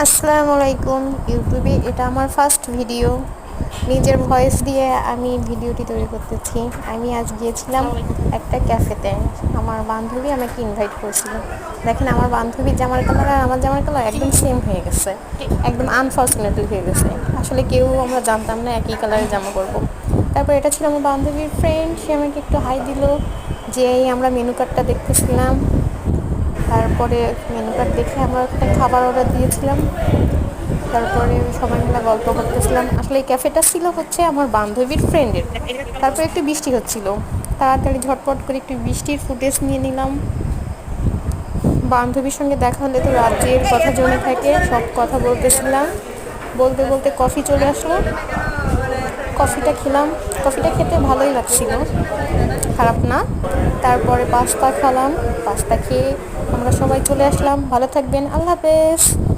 আসসালামু আলাইকুম। ইউটিউবে এটা আমার ফার্স্ট ভিডিও। নিজের ভয়েস দিয়ে আমি ভিডিওটি তৈরি করতেছি। আমি আজ গিয়েছিলাম একটা ক্যাফেতে। আমার বান্ধবী আমাকে ইনভাইট করেছিল। দেখেন আমার বান্ধবীর জামার কালার আর আমার জামার কালার একদম সেম হয়ে গেছে, একদম আনফর্চুনেটলি হয়ে গেছে। আসলে কেউ আমরা জানতাম না একই কালারের জামা পরবো। তারপর এটা ছিল আমার বান্ধবীর ফ্রেন্ড, সে আমাকে একটু হাই দিল। যেই আমরা মেনু কার্ডটা দেখতেছিলাম, তারপরে মেনু কার্ড দেখে আমরা একটা খাবার অর্ডার দিয়েছিলাম। তারপরে সবাই মিলে গল্প করতেছিলাম। আসলে এই ক্যাফেটা ছিল হচ্ছে আমার বান্ধবীর ফ্রেন্ডের। তারপরে একটু বৃষ্টি হচ্ছিল, তাড়াতাড়ি ঝটপট করে একটু বৃষ্টির ফুটেজ নিয়ে নিলাম। বান্ধবীর সঙ্গে দেখা হলে তো রাজ্যের কথা জমে থাকে, সব কথা বলতেছিলাম। বলতে বলতে কফি চলে আসলো, কফিটা খেলাম। কফিটা খেতে ভালোই লাগছিল, খারাপ না। তারপরে পাস্তা খেলাম, পাস্তা খেয়ে আমরা সবাই চলে আসলাম। ভালো থাকবেন, আল্লাহ হাফেজ।